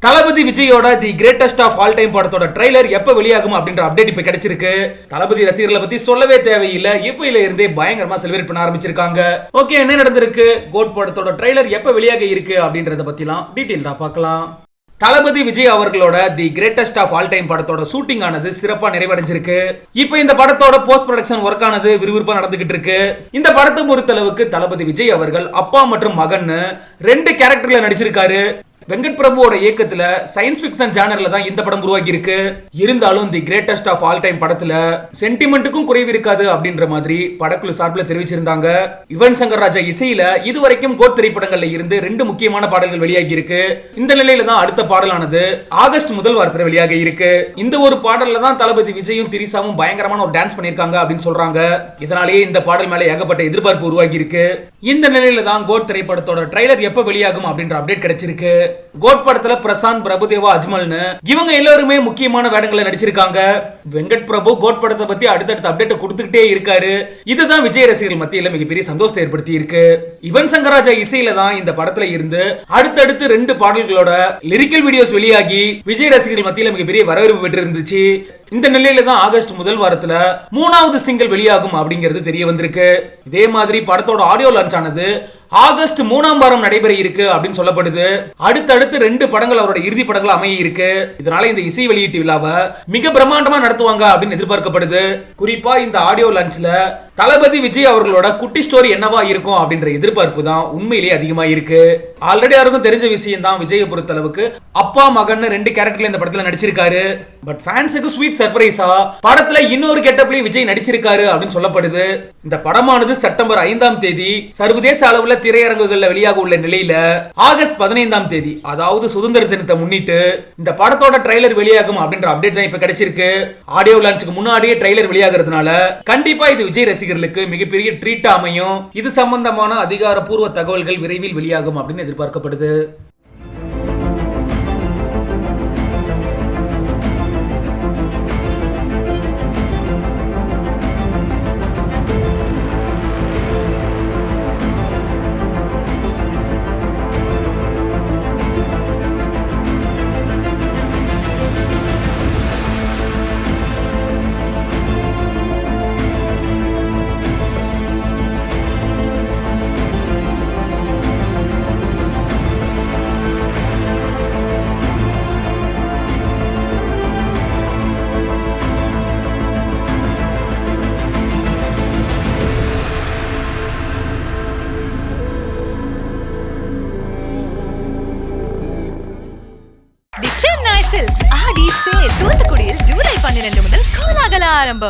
தளபதி விஜயோட the greatest of all time படத்தோட trailer எப்ப வெளியாகும் அப்படின்ற அப்டேட் இப்ப கிடைச்சிருக்கு. தளபதி ரசிகர்களை பத்தி சொல்லவே தேவையில்லை, இப்பயில இருந்தே பயங்கரமா செலிப்ரேட் பண்ண ஆரம்பிச்சிருக்காங்க. ஓகே, என்ன நடந்திருக்கு, கோட் படத்தோட ட்ரைலர் எப்ப வெளியாக இருக்கு அப்படின்றத பத்திலாம் டீடைல்டா பார்க்கலாம். தளபதி விஜய் அவர்களோட the greatest of all time படத்தோட ஷூட்டிங் ஆனது சிறப்பா நிறைவடைஞ்சிருக்கு. இப்போ இந்த படத்தோட போஸ்ட் ப்ரொடக்ஷன் ஒர்க் ஆனது விறுவிறுப்பா நடந்துகிட்டு இருக்கு. இந்த படத்தை பொறுத்தளவுக்கு தளபதி விஜய் அவர்கள் அப்பா மற்றும் மகன் 2 கேரக்டர்ல நடிச்சிருக்காரு. வெங்கட் பிரபுவோட இயக்கத்துல சயின்ஸ் பிக்ஷன் ஜானர்ல தான் இந்த படம் உருவாகி இருக்கு. இருந்தாலும் the greatest of all time படத்துல சென்டிமெண்ட்டுக்கும் குறைவு இருக்காது அப்படின்ற மாதிரி படக்குழு சார்பில் தெரிவிச்சிருந்தாங்க. யுவன் சங்கர் ராஜா இசையில இதுவரைக்கும் கோட் திரைப்படங்கள்ல இருந்து 2 முக்கியமான பாடல்கள் வெளியாகி இருக்கு. இந்த நிலையில தான் அடுத்த பாடலானது ஆகஸ்ட் முதல் வாரத்தில் வெளியாக இருக்கு. இந்த ஒரு பாடல்ல தான் தளபதி விஜயும் திரிசாவும் பயங்கரமான ஒரு டான்ஸ் பண்ணிருக்காங்க அப்படின்னு சொல்றாங்க. இதனாலேயே இந்த பாடல் மேல ஏகப்பட்ட எதிர்பார்ப்பு உருவாகி இருக்கு. இந்த நிலையில தான் கோட் திரைப்படத்தோட ட்ரைலர் எப்ப வெளியாகும் அப்படின்ற அப்டேட் கிடைச்சிருக்கு. கோட் படத்துல பிரசாந்த், பிரபுதேவா, அஜ்மல்னு இவங்க எல்லாருமே முக்கியமான வேடங்களை நடிச்சிருக்காங்க. வெங்கட் பிரபு கோட் படத்தை பத்தி அடுத்தடுத்த அப்டேட் கொடுத்துக்கிட்டே இருக்காரு. இதுதான் விஜய் ரசிகர்கள் மத்தியில மிகப்பெரிய சந்தோஷத்தை ஏற்படுத்தி இருக்கு. யுவன் சங்கர் ராஜா இசையில தான் இந்த படத்துல இருந்து அடுத்தடுத்து 2 பாடல்களோட லிரிக்கல் வீடியோஸ் வெளியாகி விஜய் ரசிகர்கள் மத்தியில மிகப்பெரிய வரவேற்பு பெற்று இருந்துச்சு. இந்த நிலையில தான் ஆகஸ்ட் முதல் வாரத்துல 3வது சிங்கிள் வெளியாகும் அப்படிங்கிறது தெரிய வந்திருக்கு. இதே மாதிரி படத்தோட ஆடியோ லான்ச் ஆனது ஆகஸ்ட் 3ஆம் வாரம் நடைபெற இருக்கு அப்படின்னு சொல்லப்படுது. அடுத்தடுத்து 2 படங்கள் அவரோட இறுதி படங்கள் அமைய இருக்கு. இதனால இந்த இசை வெளியீட்டு விழாவை மிக பிரம்மாண்டமா நடத்துவாங்க அப்படின்னு எதிர்பார்க்கப்படுது. குறிப்பா இந்த ஆடியோ லான்ச்ல தளபதி விஜய் அவர்களோட குட்டி ஸ்டோரி என்னவா இருக்கும் அப்படின்ற எதிர்பார்ப்பு தான் உண்மையிலேயே அதிகமா இருக்கு. ஆல்ரெடி யாருக்கும் தெரிஞ்ச விஷயம் தான், விஜயை பொறுத்தளவுக்கு அப்பா மகன் 2 கேரக்டர்ல இந்த படத்துல நடிச்சிருக்காரு. பட் ஃபேன்ஸுக்கு ஸ்வீட் சர்ப்ரைஸா படத்துல இன்னொரு கெட்டப்லயும் விஜய் நடிச்சிருக்காரு அப்படின்னு சொல்லப்படுது. இந்த படமானது செப்டம்பர் 5ஆம் தேதி சர்வதேச அளவுல திரையரங்குகள்ல வெளியாக உள்ள நிலையில ஆகஸ்ட் 15ஆம் தேதி, அதாவது சுதந்திர தினத்தை முன்னிட்டு இந்த படத்தோட ட்ரைலர் வெளியாகும் அப்படின்ற அப்டேட் தான் இப்ப கிடைச்சிருக்கு. ஆடியோ லான்ச்சுக்கு முன்னாடியே ட்ரைலர் வெளியாகிறதுனால கண்டிப்பா இது விஜய் ரசிகர்களுக்கு மிகப்பெரிய ட்ரீட்டா அமையும். இது சம்பந்தமான அதிகாரப்பூர்வ தகவல்கள் விரைவில் வெளியாகும் அப்படின்னு எதிர்பார்க்கப்படுது. சென்னை சில்க்ஸ் ஆடி சேல் தூத்துக்குடியில் ஜூலை 12 முதல் கோலாகல ஆரம்பம்.